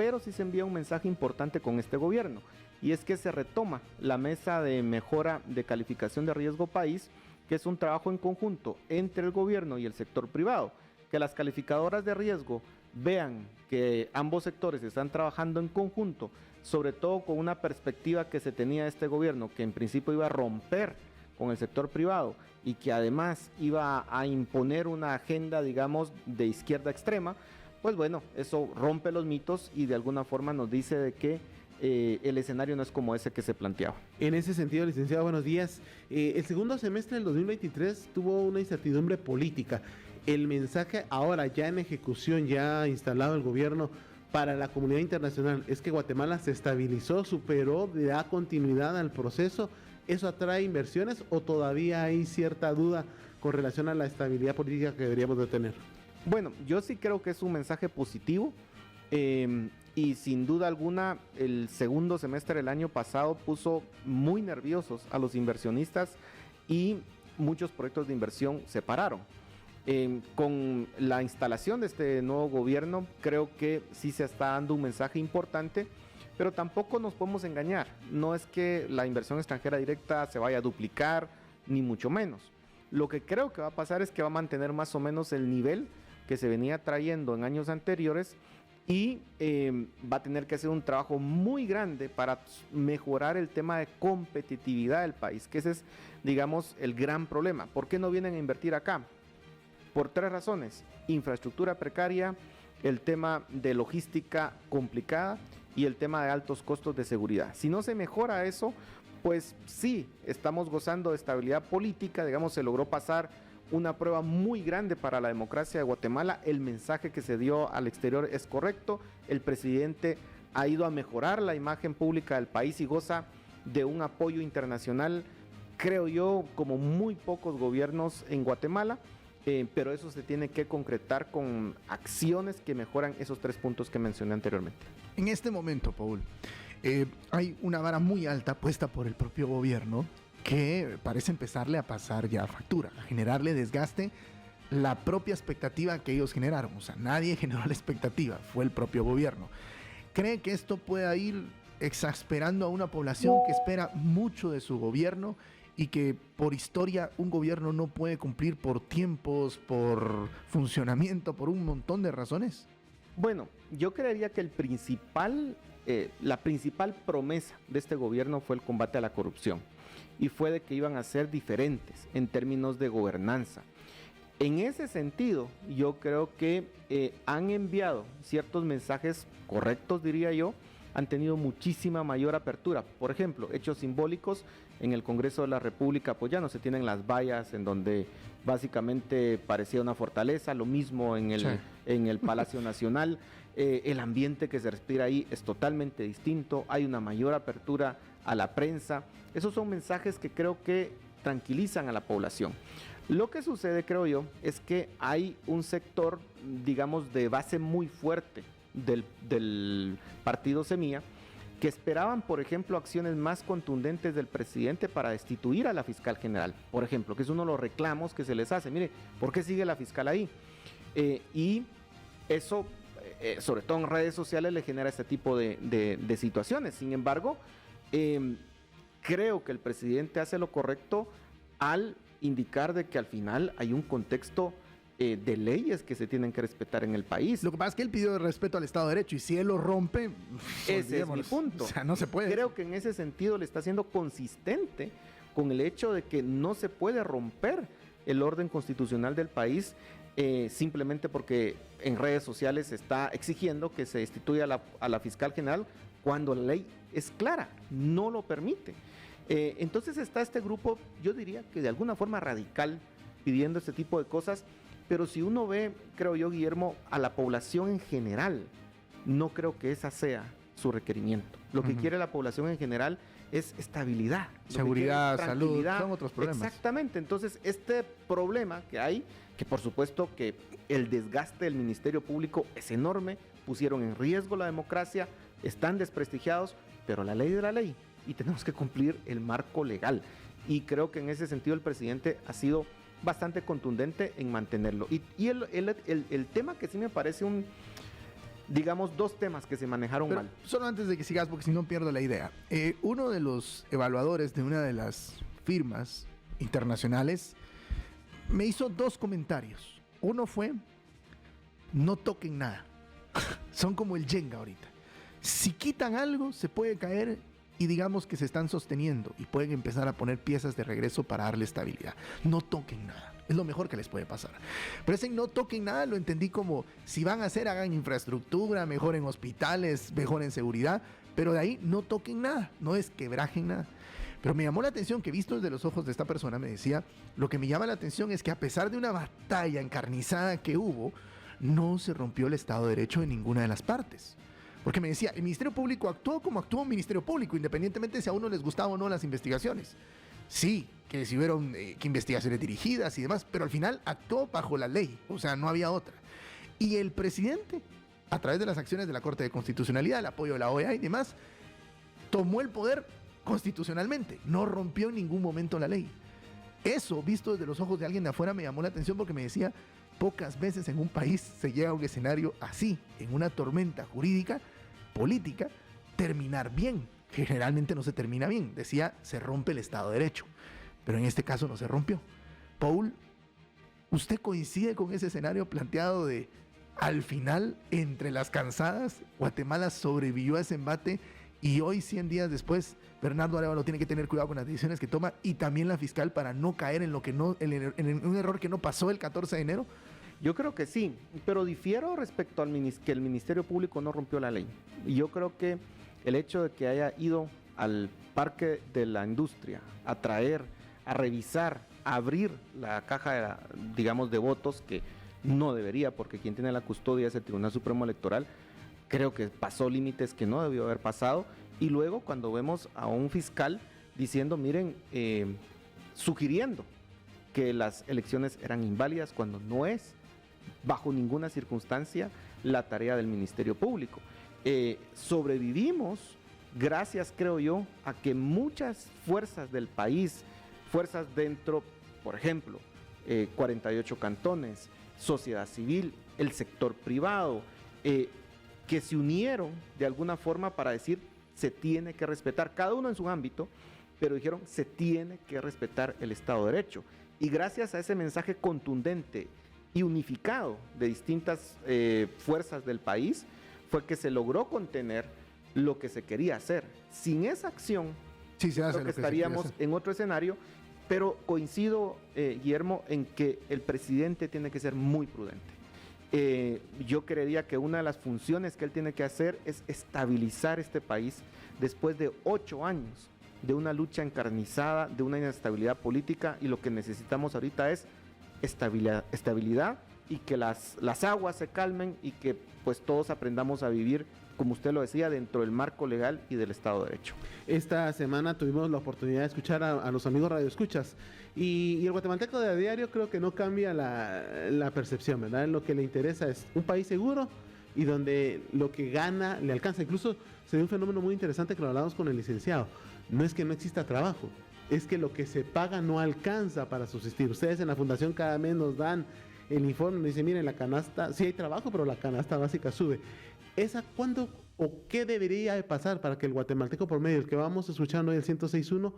pero sí se envía un mensaje importante con este gobierno, y es que se retoma la mesa de mejora de calificación de riesgo país, que es un trabajo en conjunto entre el gobierno y el sector privado, que las calificadoras de riesgo vean que ambos sectores están trabajando en conjunto, sobre todo con una perspectiva que se tenía de este gobierno, que en principio iba a romper con el sector privado y que además iba a imponer una agenda, digamos, de izquierda extrema. Pues bueno, eso rompe los mitos y de alguna forma nos dice de que el escenario no es como ese que se planteaba. En ese sentido, licenciado, buenos días. El segundo semestre del 2023 tuvo una incertidumbre política. El mensaje ahora ya en ejecución, ya instalado el gobierno para la comunidad internacional, es que Guatemala se estabilizó, superó, da continuidad al proceso. ¿Eso atrae inversiones o todavía hay cierta duda con relación a la estabilidad política que deberíamos de tener? Bueno, yo sí creo que es un mensaje positivo. Y sin duda alguna el segundo semestre del año pasado puso muy nerviosos a los inversionistas y muchos proyectos de inversión se pararon. Con la instalación de este nuevo gobierno creo que sí se está dando un mensaje importante, pero tampoco nos podemos engañar. No es que la inversión extranjera directa se vaya a duplicar, ni mucho menos. Lo que creo que va a pasar es que va a mantener más o menos el nivel que se venía trayendo en años anteriores, y va a tener que hacer un trabajo muy grande para mejorar el tema de competitividad del país, que ese es, digamos, el gran problema. ¿Por qué no vienen a invertir acá? Por tres razones: infraestructura precaria, el tema de logística complicada y el tema de altos costos de seguridad. Si no se mejora eso, pues sí, estamos gozando de estabilidad política, digamos, se logró pasar una prueba muy grande para la democracia de Guatemala. El mensaje que se dio al exterior es correcto. El presidente ha ido a mejorar la imagen pública del país y goza de un apoyo internacional, creo yo, como muy pocos gobiernos en Guatemala. Pero eso se tiene que concretar con acciones que mejoran esos tres puntos que mencioné anteriormente. En este momento, Paul, hay una vara muy alta puesta por el propio gobierno que parece empezarle a pasar ya factura, a generarle desgaste la propia expectativa que ellos generaron. O sea, nadie generó la expectativa, fue el propio gobierno. ¿Cree que esto pueda ir exasperando a una población que espera mucho de su gobierno y que por historia un gobierno no puede cumplir por tiempos, por funcionamiento, por un montón de razones? Bueno, yo creería que la principal promesa de este gobierno fue el combate a la corrupción, y fue de que iban a ser diferentes en términos de gobernanza. En ese sentido, yo creo que han enviado ciertos mensajes correctos, diría yo. Han tenido muchísima mayor apertura. Por ejemplo, hechos simbólicos: en el Congreso de la República, pues ya no se tienen las vallas en donde básicamente parecía una fortaleza. Lo mismo en el Palacio Nacional. El ambiente que se respira ahí es totalmente distinto. Hay una mayor apertura a la prensa. Esos son mensajes que creo que tranquilizan a la población. Lo que sucede, creo yo, es que hay un sector, digamos, de base muy fuerte del partido Semilla, que esperaban, por ejemplo, acciones más contundentes del presidente para destituir a la fiscal general, por ejemplo, que es uno de los reclamos que se les hace. Mire, ¿por qué sigue la fiscal ahí? Y eso, sobre todo en redes sociales, le genera este tipo de situaciones. Sin embargo, creo que el presidente hace lo correcto al indicar de que al final hay un contexto de leyes que se tienen que respetar en el país. Lo que pasa es que él pidió respeto al Estado de Derecho, y si él lo rompe, ese es mi punto. O sea, no se puede. Creo que en ese sentido le está siendo consistente con el hecho de que no se puede romper el orden constitucional del país simplemente porque en redes sociales se está exigiendo que se destituya a la fiscal general, cuando la ley es clara, no lo permite. Entonces está este grupo, yo diría que de alguna forma radical, pidiendo este tipo de cosas. Pero si uno ve, creo yo, Guillermo, a la población en general, no creo que esa sea su requerimiento. Lo que quiere la población en general es estabilidad. Seguridad, salud, son otros problemas. Exactamente. Entonces, este problema que hay, que por supuesto que el desgaste del Ministerio Público es enorme, pusieron en riesgo la democracia, están desprestigiados, pero la ley es la ley y tenemos que cumplir el marco legal. Y creo que en ese sentido el presidente ha sido bastante contundente en mantenerlo. Y el tema que sí me parece digamos, dos temas que se manejaron Pero mal. solo antes de que sigas, porque si no pierdo la idea. Uno de los evaluadores de una de las firmas internacionales me hizo dos comentarios. Uno fue, no toquen nada. Son como el Jenga ahorita. Si quitan algo, se puede caer y digamos que se están sosteniendo y pueden empezar a poner piezas de regreso para darle estabilidad. No toquen nada. Es lo mejor que les puede pasar. Pero ese no toquen nada lo entendí como, si van a hacer, hagan infraestructura, mejoren hospitales, mejoren seguridad, pero de ahí no toquen nada, no desquebrajen nada. Pero me llamó la atención que, visto desde los ojos de esta persona, me decía, lo que me llama la atención es que, a pesar de una batalla encarnizada que hubo, no se rompió el Estado de Derecho en ninguna de las partes. Porque me decía, el Ministerio Público actuó como actuó un Ministerio Público, independientemente de si a uno les gustaba o no las investigaciones. Sí, que si hubieron que investigaciones dirigidas y demás, pero al final actuó bajo la ley, o sea, no había otra. Y el presidente, a través de las acciones de la Corte de Constitucionalidad, el apoyo de la OEA y demás, tomó el poder constitucionalmente, no rompió en ningún momento la ley. Eso, visto desde los ojos de alguien de afuera, me llamó la atención porque me decía, pocas veces en un país se llega a un escenario así, en una tormenta jurídica, política, terminar bien. Generalmente no se termina bien. Decía, se rompe el Estado de Derecho. Pero en este caso no se rompió. Paul, ¿usted coincide con ese escenario planteado de, al final, entre las cansadas, Guatemala sobrevivió a ese embate y hoy, 100 días después, Bernardo Arévalo tiene que tener cuidado con las decisiones que toma y también la fiscal para no caer en lo que no, en un error que no pasó el 14 de enero? Yo creo que sí, pero difiero respecto al que el Ministerio Público no rompió la ley. Y yo creo que el hecho de que haya ido al Parque de la Industria a traer, a revisar, a abrir la caja, digamos, de votos, que no debería, porque quien tiene la custodia es el Tribunal Supremo Electoral, creo que pasó límites que no debió haber pasado. Y luego cuando vemos a un fiscal diciendo, miren, sugiriendo que las elecciones eran inválidas cuando no es bajo ninguna circunstancia la tarea del Ministerio Público. Sobrevivimos gracias, creo yo, a que muchas fuerzas del país, fuerzas dentro, por ejemplo, 48 cantones, sociedad civil, el sector privado, que se unieron de alguna forma para decir, se tiene que respetar, cada uno en su ámbito, pero dijeron, se tiene que respetar el Estado de Derecho. Y gracias a ese mensaje contundente y unificado de distintas fuerzas del país, fue que se logró contener lo que se quería hacer. Sin esa acción, Sí, se hace creo que estaríamos en otro escenario, pero coincido, Guillermo, en que el presidente tiene que ser muy prudente. Yo creería que una de las funciones que él tiene que hacer es estabilizar este país después de 8 años de una lucha encarnizada, de una inestabilidad política, y lo que necesitamos ahorita es estabilidad y que las aguas se calmen y que pues todos aprendamos a vivir, como usted lo decía, dentro del marco legal y del Estado de Derecho. Esta semana tuvimos la oportunidad de escuchar a los amigos radioescuchas y el guatemalteco de a diario creo que no cambia la percepción, ¿verdad? Lo que le interesa es un país seguro y donde lo que gana le alcanza. Incluso se dio un fenómeno muy interesante que lo hablamos con el licenciado. No es que no exista trabajo, es que lo que se paga no alcanza para subsistir. Ustedes en la fundación cada mes nos dan el informe, nos dicen, miren, la canasta, sí hay trabajo, pero la canasta básica sube. ¿Cuándo o qué debería de pasar para que el guatemalteco promedio, el que vamos escuchando hoy el 106.1,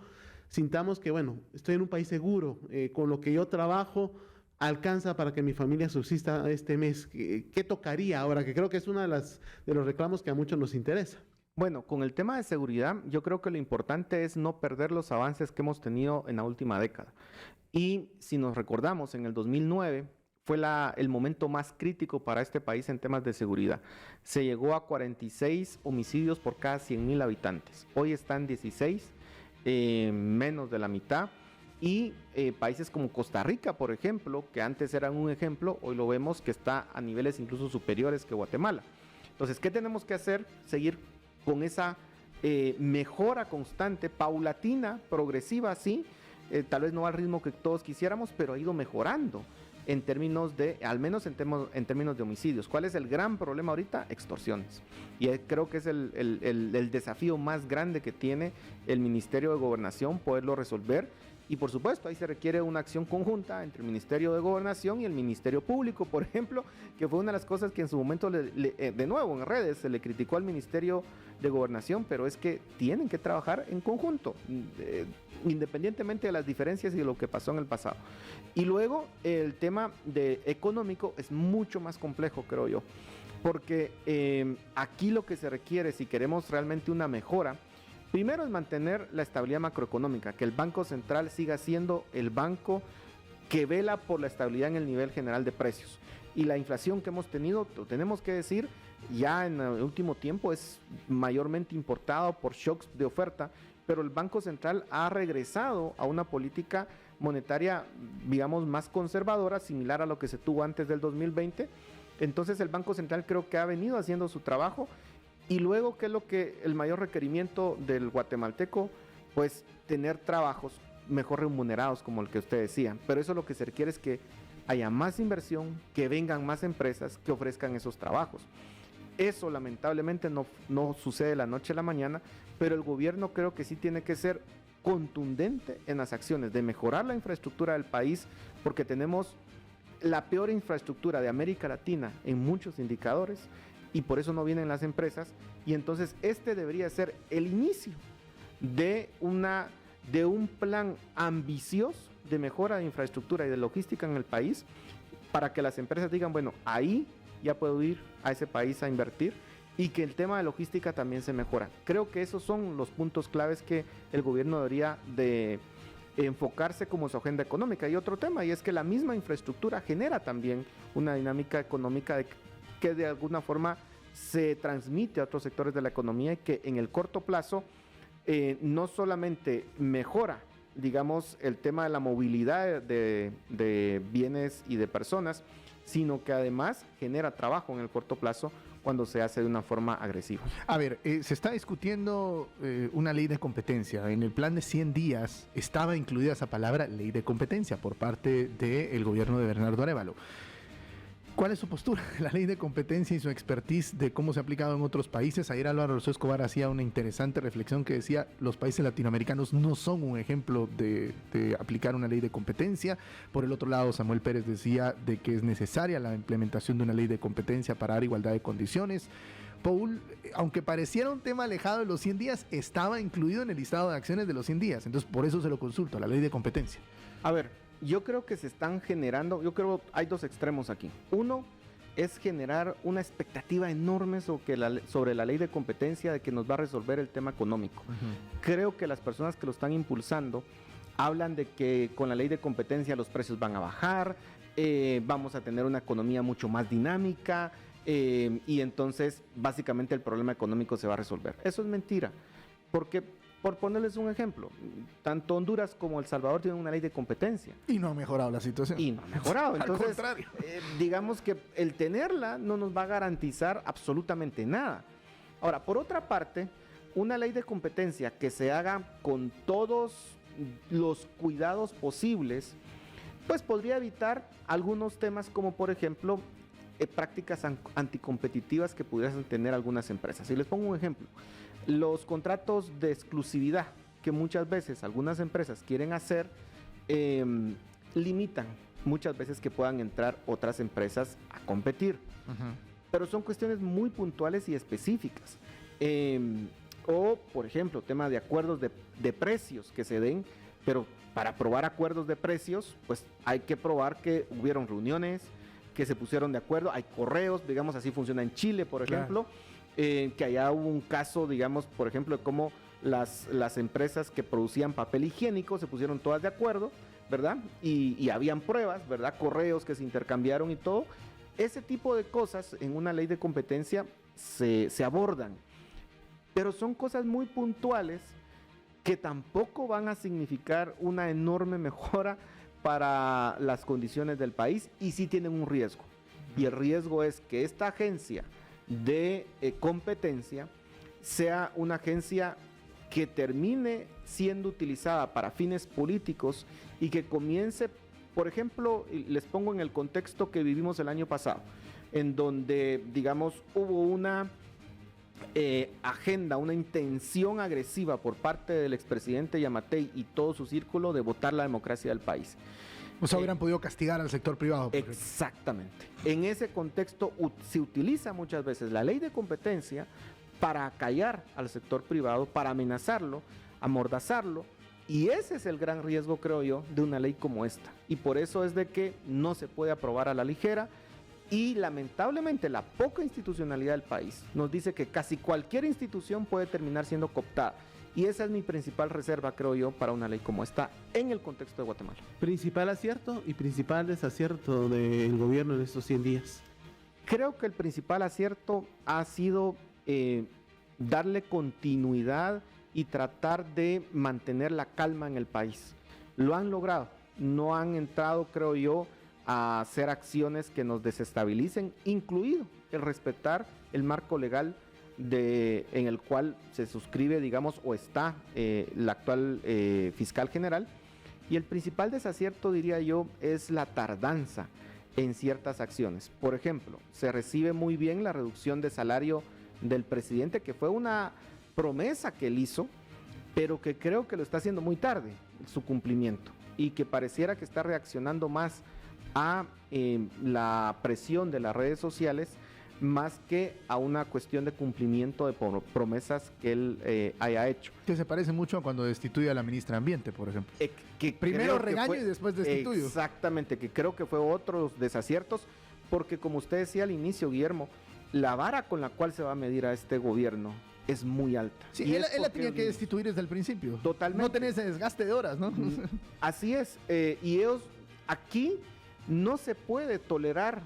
sintamos que, bueno, estoy en un país seguro, con lo que yo trabajo alcanza para que mi familia subsista este mes? ¿Qué tocaría ahora? Que creo que es uno de los reclamos que a muchos nos interesa. Bueno, con el tema de seguridad, yo creo que lo importante es no perder los avances que hemos tenido en la última década. Y si nos recordamos, en el 2009 fue el momento más crítico para este país en temas de seguridad. Se llegó a 46 homicidios por cada 100,000 habitantes. Hoy están 16, menos de la mitad. Y países como Costa Rica, por ejemplo, que antes eran un ejemplo, hoy lo vemos que está a niveles incluso superiores que Guatemala. Entonces, ¿qué tenemos que hacer? Seguir con esa mejora constante, paulatina, progresiva, sí, tal vez no al ritmo que todos quisiéramos, pero ha ido mejorando en términos de, al menos en términos de homicidios. ¿Cuál es el gran problema ahorita? Extorsiones. Y creo que es el desafío más grande que tiene el Ministerio de Gobernación, poderlo resolver. Y por supuesto, ahí se requiere una acción conjunta entre el Ministerio de Gobernación y el Ministerio Público, por ejemplo, que fue una de las cosas que en su momento, de nuevo en redes, se le criticó al Ministerio de Gobernación, pero es que tienen que trabajar en conjunto, independientemente de las diferencias y de lo que pasó en el pasado. Y luego el tema económico es mucho más complejo, creo yo, porque aquí lo que se requiere, si queremos realmente una mejora, primero es mantener la estabilidad macroeconómica, que el Banco Central siga siendo el banco que vela por la estabilidad en el nivel general de precios. Y la inflación que hemos tenido, tenemos que decir, ya en el último tiempo es mayormente importado por shocks de oferta, pero el Banco Central ha regresado a una política monetaria, digamos, más conservadora, similar a lo que se tuvo antes del 2020. Entonces el Banco Central creo que ha venido haciendo su trabajo. Y luego, ¿qué es lo que el mayor requerimiento del guatemalteco? Pues tener trabajos mejor remunerados, como el que usted decía. Pero eso lo que se requiere es que haya más inversión, que vengan más empresas que ofrezcan esos trabajos. Eso lamentablemente no sucede de la noche a la mañana, pero el gobierno creo que sí tiene que ser contundente en las acciones de mejorar la infraestructura del país, porque tenemos la peor infraestructura de América Latina en muchos indicadores, y por eso no vienen las empresas, y entonces este debería ser el inicio de un plan ambicioso de mejora de infraestructura y de logística en el país, para que las empresas digan, bueno, ahí ya puedo ir a ese país a invertir, y que el tema de logística también se mejora. Creo que esos son los puntos claves que el gobierno debería de enfocarse como su agenda económica. Y otro tema, y es que la misma infraestructura genera también una dinámica económica que de alguna forma se transmite a otros sectores de la economía, y que en el corto plazo no solamente mejora, digamos, el tema de la movilidad de bienes y de personas, sino que además genera trabajo en el corto plazo cuando se hace de una forma agresiva. A ver, se está discutiendo una ley de competencia. En el plan de 100 días estaba incluida esa palabra ley de competencia por parte del gobierno de Bernardo Arévalo. ¿Cuál es su postura de la ley de competencia y su expertise de cómo se ha aplicado en otros países? Ayer Álvaro Escobar hacía una interesante reflexión que decía, los países latinoamericanos no son un ejemplo de aplicar una ley de competencia. Por el otro lado, Samuel Pérez decía de que es necesaria la implementación de una ley de competencia para dar igualdad de condiciones. Paul, aunque pareciera un tema alejado de los 100 días, estaba incluido en el listado de acciones de los 100 días. Entonces, por eso se lo consulto, la ley de competencia. A ver, yo creo que se están generando, hay dos extremos aquí. Uno es generar una expectativa enorme sobre la ley de competencia, de que nos va a resolver el tema económico. Creo que las personas que lo están impulsando hablan de que con la ley de competencia los precios van a bajar, vamos a tener una economía mucho más dinámica, y entonces básicamente el problema económico se va a resolver. Eso es mentira, porque por ponerles un ejemplo, tanto Honduras como El Salvador tienen una ley de competencia. Y no ha mejorado la situación. Y no ha mejorado. Entonces, al contrario. Digamos que el tenerla no nos va a garantizar absolutamente nada. Ahora, por otra parte, una ley de competencia que se haga con todos los cuidados posibles, pues podría evitar algunos temas como, por ejemplo, prácticas anticompetitivas que pudieran tener algunas empresas. Y les pongo un ejemplo. Los contratos de exclusividad que muchas veces algunas empresas quieren hacer, limitan muchas veces que puedan entrar otras empresas a competir. Pero son cuestiones muy puntuales y específicas. O, por ejemplo, tema de acuerdos de precios que se den, pero para aprobar acuerdos de precios, pues hay que probar que hubieron reuniones, que se pusieron de acuerdo, hay correos, digamos, así funciona en Chile, por ejemplo. Que allá hubo un caso, digamos, por ejemplo, de cómo las empresas que producían papel higiénico se pusieron todas de acuerdo, ¿verdad? Y habían pruebas, ¿verdad? Correos que se intercambiaron y todo. Ese tipo de cosas en una ley de competencia se abordan, pero son cosas muy puntuales que tampoco van a significar una enorme mejora para las condiciones del país, y sí tienen un riesgo. Y el riesgo es que esta agencia de competencia sea una agencia que termine siendo utilizada para fines políticos y que comience, por ejemplo, les pongo en el contexto que vivimos el año pasado, en donde, digamos, hubo una agenda una intención agresiva por parte del expresidente Yamatei y todo su círculo de votar la democracia del país. O sea, hubieran podido castigar al sector privado. Exactamente. En ese contexto se utiliza muchas veces la ley de competencia para acallar al sector privado, para amenazarlo, amordazarlo, y ese es el gran riesgo, creo yo, de una ley como esta. Y por eso es de que no se puede aprobar a la ligera, y lamentablemente la poca institucionalidad del país nos dice que casi cualquier institución puede terminar siendo cooptada. Y esa es mi principal reserva, creo yo, para una ley como esta en el contexto de Guatemala. Principal acierto y principal desacierto del gobierno en estos 100 días. Creo que el principal acierto ha sido darle continuidad y tratar de mantener la calma en el país. Lo han logrado, no han entrado, creo yo, a hacer acciones que nos desestabilicen, incluido el respetar el marco legal en el cual se suscribe, digamos, o está la actual fiscal general. Y el principal desacierto, diría yo, es la tardanza en ciertas acciones. Por ejemplo, se recibe muy bien la reducción de salario del presidente, que fue una promesa que él hizo, pero que creo que lo está haciendo muy tarde, su cumplimiento, y que pareciera que está reaccionando más a la presión de las redes sociales más que a una cuestión de cumplimiento de promesas que él haya hecho. Que se parece mucho a cuando destituye a la ministra de Ambiente, por ejemplo. Que primero regaño y después destituyo. Exactamente, que creo que fue otros desaciertos, porque como usted decía al inicio, Guillermo, la vara con la cual se va a medir a este gobierno es muy alta. Sí, él la tenía que destituir desde el principio. Totalmente. No tener ese desgaste de horas, ¿no? Así es. Y ellos, aquí no se puede tolerar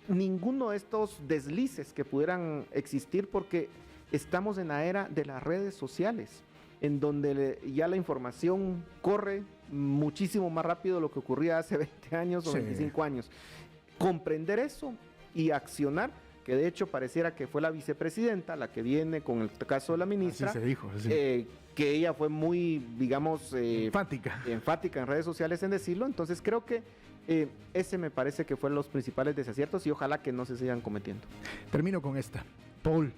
ninguno de estos deslices que pudieran existir, porque estamos en la era de las redes sociales, en donde ya la información corre muchísimo más rápido de lo que ocurría hace 20 años o 25 años. Comprender eso y accionar, que de hecho pareciera que fue la vicepresidenta la que viene con el caso de la ministra. Así se dijo, sí. Que ella fue muy, digamos, enfática en redes sociales en decirlo. Entonces creo que ese me parece que fueron los principales desaciertos y ojalá que no se sigan cometiendo. Termino con esta. Paul,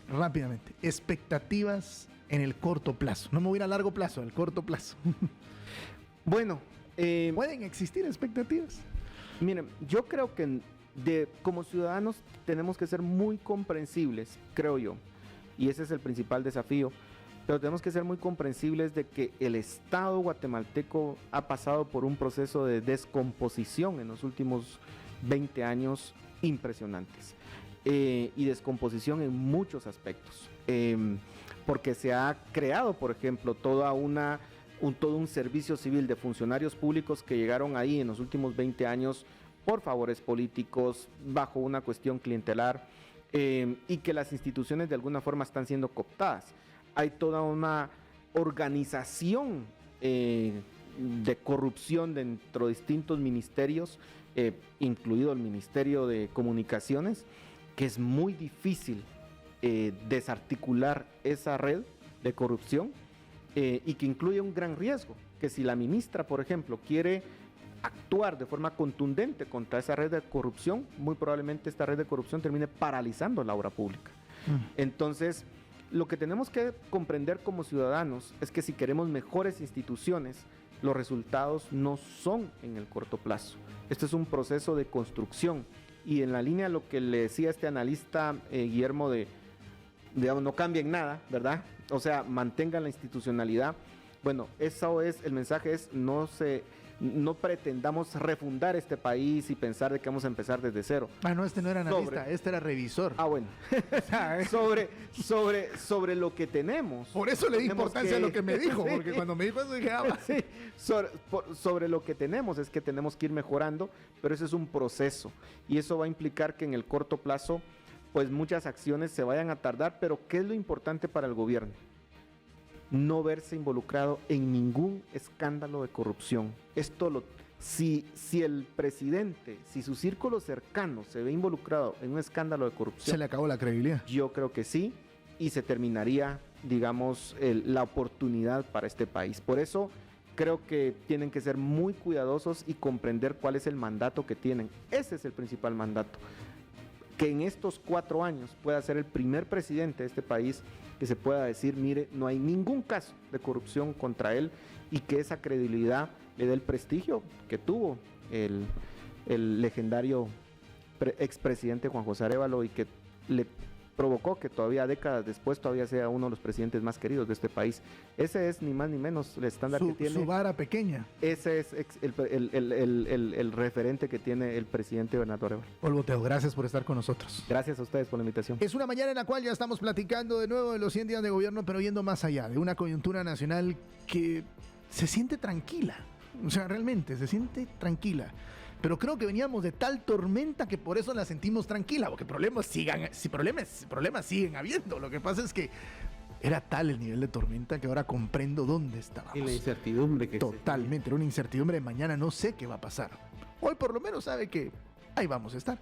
rápidamente, expectativas en el corto plazo. No me voy a ir a largo plazo, al corto plazo. Bueno. ¿Pueden existir expectativas? Miren, yo creo que como ciudadanos tenemos que ser muy comprensibles, creo yo, y ese es el principal desafío, pero tenemos que ser muy comprensibles de que el Estado guatemalteco ha pasado por un proceso de descomposición en los últimos 20 años impresionantes, y descomposición en muchos aspectos, porque se ha creado, por ejemplo, todo un servicio civil de funcionarios públicos que llegaron ahí en los últimos 20 años por favores políticos, bajo una cuestión clientelar, y que las instituciones de alguna forma están siendo cooptadas. Hay toda una organización de corrupción dentro de distintos ministerios, incluido el Ministerio de Comunicaciones, que es muy difícil desarticular esa red de corrupción, y que incluye un gran riesgo, que si la ministra, por ejemplo, quiere actuar de forma contundente contra esa red de corrupción, muy probablemente esta red de corrupción termine paralizando la obra pública. Entonces, lo que tenemos que comprender como ciudadanos es que si queremos mejores instituciones, los resultados no son en el corto plazo. Este es un proceso de construcción, y en la línea de lo que le decía este analista, Guillermo, digamos, no cambien nada, ¿verdad? O sea, mantengan la institucionalidad. Bueno, eso es, el mensaje es, no pretendamos refundar este país y pensar de que vamos a empezar desde cero. Ah, no, este no era analista, este era revisor. Ah, bueno. sobre lo que tenemos. Por eso le di importancia a lo que me dijo, sí, porque cuando me dijo eso dije, sí, sobre lo que tenemos es que tenemos que ir mejorando, pero ese es un proceso, y eso va a implicar que en el corto plazo, pues muchas acciones se vayan a tardar, pero ¿qué es lo importante para el gobierno? No verse involucrado en ningún escándalo de corrupción. Si el presidente, si su círculo cercano se ve involucrado en un escándalo de corrupción, se le acabó la credibilidad. Yo creo que sí, y se terminaría, digamos, la oportunidad para este país. Por eso creo que tienen que ser muy cuidadosos y comprender cuál es el mandato que tienen. Ese es el principal mandato. que en estos 4 años pueda ser el primer presidente de este país que se pueda decir, mire, no hay ningún caso de corrupción contra él, y que esa credibilidad le dé el prestigio que tuvo el legendario expresidente Juan José Arévalo, y que le provocó que todavía décadas después todavía sea uno de los presidentes más queridos de este país. Ese es ni más ni menos el estándar que tiene. Su vara pequeña. Ese es el referente que tiene el presidente Bernardo Arévalo. Polvo Teo, gracias por estar con nosotros. Gracias a ustedes por la invitación. Es una mañana en la cual ya estamos platicando de nuevo de los 100 días de gobierno, pero yendo más allá, de una coyuntura nacional que se siente tranquila. O sea, realmente se siente tranquila. Pero creo que veníamos de tal tormenta que por eso la sentimos tranquila, porque problemas siguen habiendo. Lo que pasa es que era tal el nivel de tormenta que ahora comprendo dónde estábamos. Y la incertidumbre que Totalmente, era una incertidumbre de mañana, no sé qué va a pasar. Hoy por lo menos sabe que ahí vamos a estar.